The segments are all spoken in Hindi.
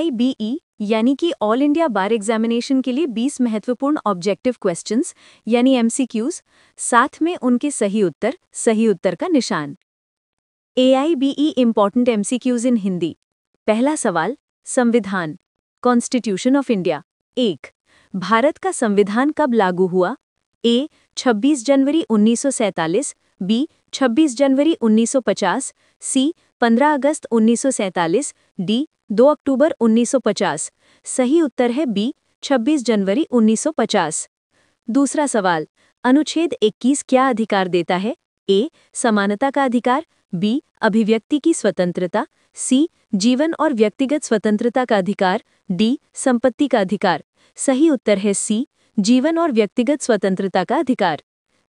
AIBE यानी कि ऑल इंडिया बार एग्जामिनेशन के लिए 20 महत्वपूर्ण ऑब्जेक्टिव क्वेश्चंस यानी MCQs, साथ में उनके सही उत्तर का निशान। AIBE इम्पॉर्टेंट MCQs इन हिंदी। पहला सवाल, संविधान, कॉन्स्टिट्यूशन ऑफ इंडिया। 1. भारत का संविधान कब लागू हुआ? A. 26 January 1947, B. 26 January 1950, C. 15 August 1947, D. 2 अक्टूबर 1950। सही उत्तर है B. 26 जनवरी 1950। दूसरा सवाल, अनुच्छेद 21 क्या अधिकार देता है? A. समानता का अधिकार, B. अभिव्यक्ति की स्वतंत्रता, C. जीवन और व्यक्तिगत स्वतंत्रता का अधिकार, D. संपत्ति का अधिकार। सही उत्तर है C. जीवन और व्यक्तिगत स्वतंत्रता का अधिकार।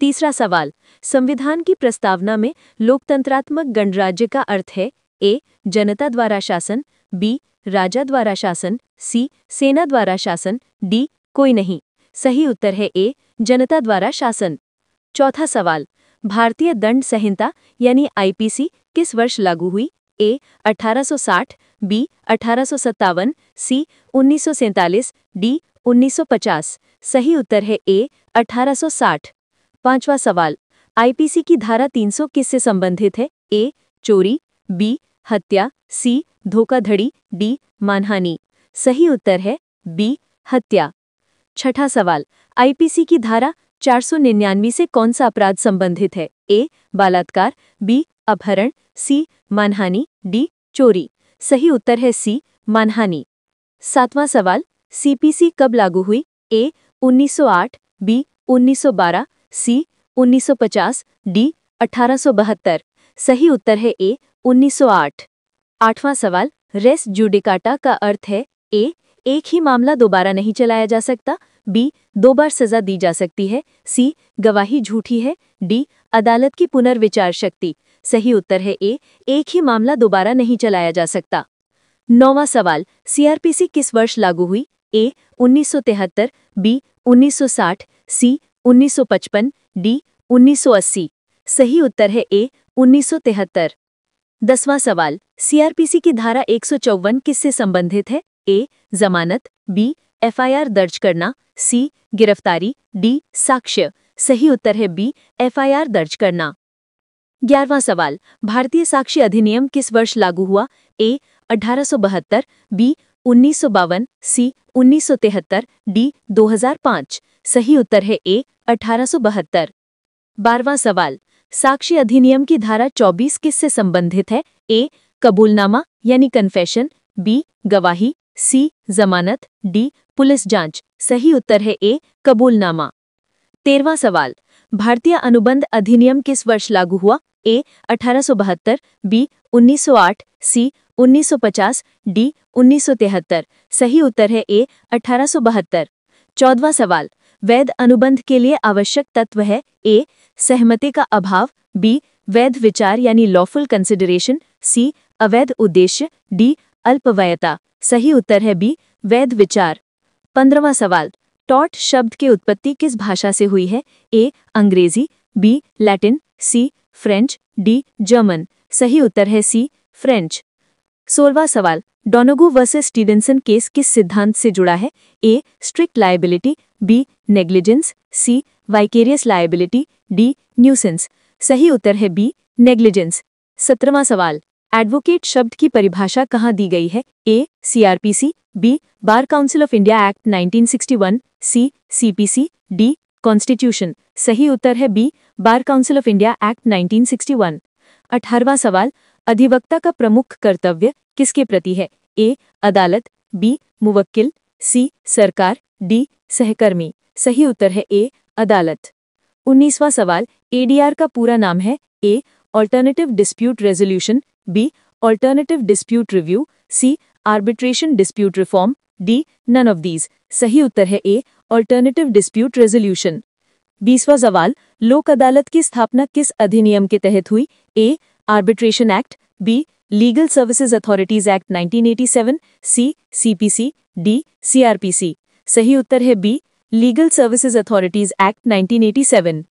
तीसरा सवाल, संविधान की प्रस्तावना में लोकतंत्रात्मक गणराज्य का अर्थ है? A. जनता द्वारा शासन, B. राजा द्वारा शासन, C. सेना द्वारा शासन, D. कोई नहीं। सही उत्तर है A. जनता द्वारा शासन। चौथा सवाल, भारतीय दंड संहिता यानी IPC किस वर्ष लागू हुई? A. 1860, B. 1857, C. 1947, D. 1950। सही उत्तर है A. 1860। पांचवा सवाल, IPC की धारा 300 किससे संबंधित है? A. चोरी, B. हत्या, C. धोखाधड़ी, D. मानहानि। सही उत्तर है B. हत्या। छठा सवाल, IPC की धारा 499 से कौन सा अपराध संबंधित है? A. बलात्कार, B. अपहरण, C. मानहानि, D. चोरी। सही उत्तर है C. मानहानि। सातवां सवाल, CPC कब लागू हुई? A. 1908, B. 1912, C. 1950, D. 1872। सही उत्तर है A. 1908। आठवां सवाल, रेस जुडिकाटा का अर्थ है? A. एक ही मामला दोबारा नहीं चलाया जा सकता, B. 2 बार सजा दी जा सकती है, C. गवाही झूठी है, D. अदालत की पुनर्विचार शक्ति। सही उत्तर है A. एक ही मामला दोबारा नहीं चलाया जा सकता। नौवां सवाल, CRPC किस वर्ष लागू हुई? A. 1973, B. 1960, C. 1955, D. 1980। सही उत्तर है A. 1973। 10वां सवाल, CRPC की धारा 154 किससे संबंधित है? A. जमानत, B. FIR दर्ज करना, C. गिरफ्तारी, D. साक्ष्य। सही उत्तर है B. FIR दर्ज करना। 11वां सवाल, भारतीय साक्ष्य अधिनियम किस वर्ष लागू हुआ? A. 1872, B. 1952, C. 1973, D. 2005। सही उत्तर है A. 1872। 12वां सवाल, साक्ष्य अधिनियम की धारा 24 किससे संबंधित है? A. कबूलनामा यानी कन्फेशन, B. गवाही, C. जमानत, D. पुलिस जांच। सही उत्तर है A. कबूलनामा। 13वां सवाल, भारतीय अनुबंध अधिनियम किस वर्ष लागू हुआ? A. 1872, B. 1908, C. 1950, D. 1973। सही उत्तर है A. 1872। 14वां सवाल, वैध अनुबंध के लिए आवश्यक तत्व है? A. सहमति का अभाव, B. वैध विचार यानी लॉफुल कंसिडरेशन, C. अवैध उद्देश्य, D. अल्पवयता। सही उत्तर है B. वैध विचार। 15वां सवाल, टॉर्ट शब्द की उत्पत्ति किस भाषा से हुई है? A. अंग्रेजी, B. Latin, C. French, D. German. सही उत्तर है C. फ्रेंच। 16वां सवाल, डोनेगू वर्सेस स्टीवेंसन केस किस सिद्धांत से जुड़ा है? A. Strict liability, B. Negligence, C. Vicarious liability, D. Nuisance. सही उत्तर है B. नेग्लिजेंस। 17वां सवाल, एडवोकेट शब्द की परिभाषा कहाँ दी गई है? A. CRPC, B. Bar council of India act 1961, C. CPC, D. Constitution. सही उत्तर है B. Bar council of India act 1961। 18वां सवाल, अधिवक्ता का प्रमुख कर्तव्य किसके प्रति है? A. अदालत, B. मुवक्किल, C. सरकार, D. सहकर्मी। सही उत्तर है A. अदालत। 19वां सवाल, ADR का पूरा नाम है? A. Alternative dispute resolution, B. Alternative dispute review, C. Arbitration dispute reform, D. None of these. सही उत्तर है A. Alternative dispute resolution. 20वां सवाल, लोक अदालत की स्थापना किस अधिनियम के तहत हुई? A. Arbitration act, B. Legal services authorities act 1987, C. CPC, D. CRPC। सही उत्तर है B. Legal services authorities act 1987।